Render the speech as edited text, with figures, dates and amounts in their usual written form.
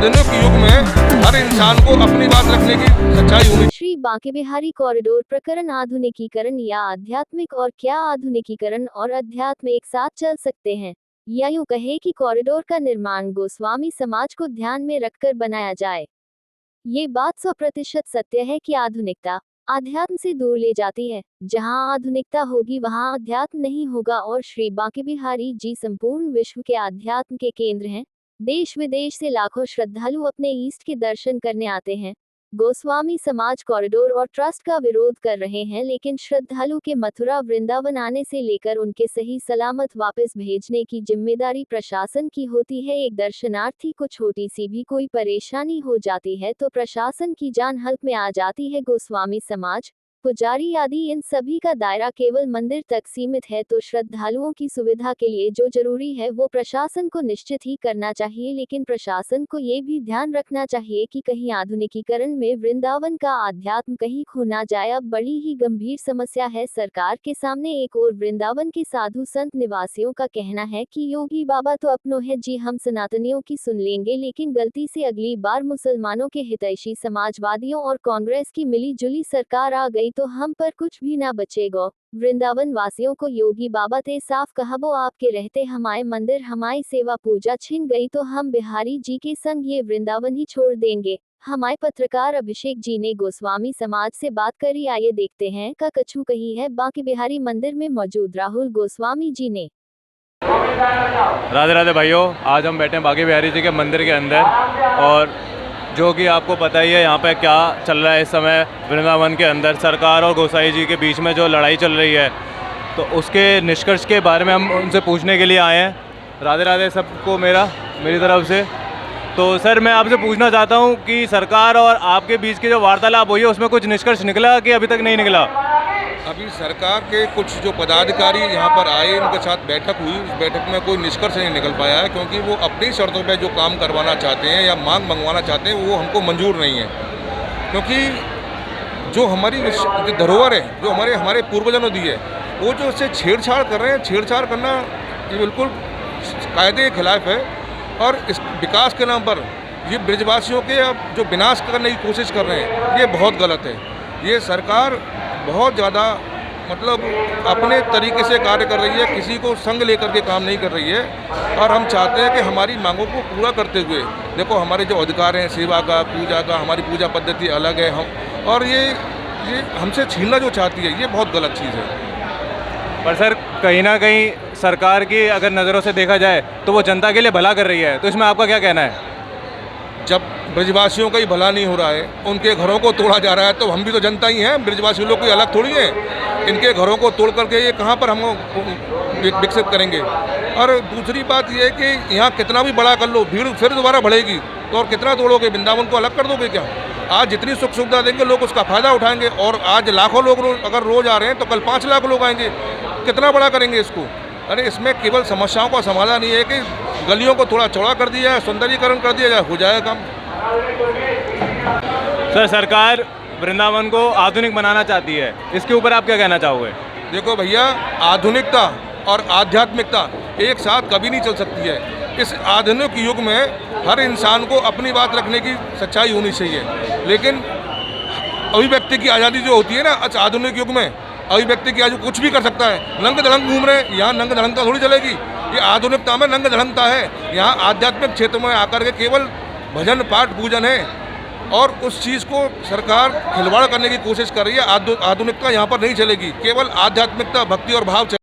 आधुनिक युग में हर इंसान को अपनी बात रखने की सच्चाई होनी। श्री बांके बिहारी कॉरिडोर प्रकरण आधुनिकीकरण या आध्यात्मिक, और क्या आधुनिकीकरण और अध्यात्म एक साथ चल सकते हैं? या यूं कहे कि कॉरिडोर का निर्माण गोस्वामी समाज को ध्यान में रखकर बनाया जाए। ये बात 100% सत्य है कि आधुनिकता आध्यात्म से दूर ले जाती है। जहां आधुनिकता होगी वहां अध्यात्म नहीं होगा, और श्री बांके बिहारी जी संपूर्ण विश्व के आध्यात्म के केंद्र हैं। देश विदेश से लाखों श्रद्धालु अपने ईष्ट के दर्शन करने आते हैं। गोस्वामी समाज कॉरिडोर और ट्रस्ट का विरोध कर रहे हैं, लेकिन श्रद्धालु के मथुरा वृंदावन आने से लेकर उनके सही सलामत वापस भेजने की जिम्मेदारी प्रशासन की होती है। एक दर्शनार्थी को छोटी सी भी कोई परेशानी हो जाती है तो प्रशासन की जान हल्क में आ जाती है। गोस्वामी समाज, पुजारी आदि इन सभी का दायरा केवल मंदिर तक सीमित है, तो श्रद्धालुओं की सुविधा के लिए जो जरूरी है वो प्रशासन को निश्चित ही करना चाहिए। लेकिन प्रशासन को ये भी ध्यान रखना चाहिए कि कहीं आधुनिकीकरण में वृंदावन का आध्यात्म कहीं खो ना जाए। अब बड़ी ही गंभीर समस्या है सरकार के सामने। एक और वृंदावन के साधु संत निवासियों का कहना है कि योगी बाबा तो अपनों है जी, हम सनातनियों की सुन लेंगे, लेकिन गलती से अगली बार मुसलमानों के हितैषी समाजवादियों और कांग्रेस की मिली जुली सरकार आ गई तो हम पर कुछ भी ना बचेगा। वृंदावन वासियों को योगी बाबा ते साफ कहा, वो आपके रहते हमारे मंदिर हमारी सेवा पूजा छिन गई तो हम बिहारी जी के संग ये वृंदावन ही छोड़ देंगे। हमारे पत्रकार अभिषेक जी ने गोस्वामी समाज से बात करी, आइए देखते हैं का कछु कही है बांके बिहारी मंदिर में मौजूद राहुल गोस्वामी जी ने। राधे राधे भाइयों, आज हम बैठे हैं बांके बिहारी जी के मंदिर के अंदर, और जो कि आपको पता ही है यहाँ पे क्या चल रहा है इस समय वृंदावन के अंदर। सरकार और गोसाई जी के बीच में जो लड़ाई चल रही है, तो उसके निष्कर्ष के बारे में हम उनसे पूछने के लिए आए हैं। राधे राधे सबको मेरी तरफ से। तो सर, मैं आपसे पूछना चाहता हूँ कि सरकार और आपके बीच की जो वार्तालाप हुई है उसमें कुछ निष्कर्ष निकला कि अभी तक नहीं निकला? अभी सरकार के कुछ जो पदाधिकारी यहाँ पर आए, उनके साथ बैठक हुई। उस बैठक में कोई निष्कर्ष नहीं निकल पाया है, क्योंकि वो अपनी शर्तों पे जो काम करवाना चाहते हैं या मांग मंगवाना चाहते हैं वो हमको मंजूर नहीं है। क्योंकि जो हमारी धरोहर है, जो हमारे पूर्वजों ने दी है, वो जो उससे छेड़छाड़ कर रहे हैं, छेड़छाड़ करना ये बिल्कुल कायदे के खिलाफ है। और इस विकास के नाम पर ये ब्रजवासियों के अब जो विनाश करने की कोशिश कर रहे हैं, ये बहुत गलत है। ये सरकार बहुत ज़्यादा अपने तरीके से कार्य कर रही है, किसी को संग लेकर के काम नहीं कर रही है। और हम चाहते हैं कि हमारी मांगों को पूरा करते हुए, देखो हमारे जो अधिकार हैं सेवा का, पूजा का, हमारी पूजा पद्धति अलग है, हम और ये हमसे छीनना जो चाहती है, ये बहुत गलत चीज़ है। पर सर, कहीं ना कहीं सरकार की अगर नज़रों से देखा जाए तो वो जनता के लिए भला कर रही है, तो इसमें आपका क्या कहना है? जब ब्रजवासियों का ही भला नहीं हो रहा है, उनके घरों को तोड़ा जा रहा है, तो हम भी तो जनता ही हैं। ब्रजवासी लोग कोई अलग थोड़ी है। इनके घरों को तोड़ करके ये कहाँ पर हम विकसित करेंगे? और दूसरी बात ये है कि यहाँ कितना भी बड़ा कर लो, भीड़ फिर दोबारा बढ़ेगी, तो और कितना तोड़ोगे? वृंदावन को अलग कर दोगे क्या? आज जितनी सुख सुविधा देंगे लोग उसका फ़ायदा उठाएंगे, और आज लाखों लोग अगर रोज़ आ रहे हैं तो कल 5 लाख लोग आएंगे। कितना बड़ा करेंगे इसको? अरे इसमें केवल समस्याओं का समाधान ये है कि गलियों को थोड़ा चौड़ा कर दिया जाए, सौंदर्यीकरण कर दिया जाए, हो जाएगा काम। सर, सरकार वृंदावन को आधुनिक बनाना चाहती है, इसके ऊपर आप क्या कहना चाहोगे? देखो भैया, आधुनिकता और आध्यात्मिकता एक साथ कभी नहीं चल सकती है। इस आधुनिक युग में हर इंसान को अपनी बात रखने की सच्चाई होनी चाहिए, लेकिन अभिव्यक्ति की आज़ादी जो होती है ना, आधुनिक युग में अभिव्यक्ति की आज़ादी कुछ भी कर सकता है। नंग धड़ंग घूम रहे हैं, यहाँ नंग धड़ंगता थोड़ी चलेगी। ये आधुनिकता में नंग धड़ंगता है। यहाँ आध्यात्मिक क्षेत्र में आकर के केवल भजन पाठ पूजन है, और उस चीज़ को सरकार खिलवाड़ करने की कोशिश कर रही है। आधुनिकता यहाँ पर नहीं चलेगी, केवल आध्यात्मिकता, भक्ति और भाव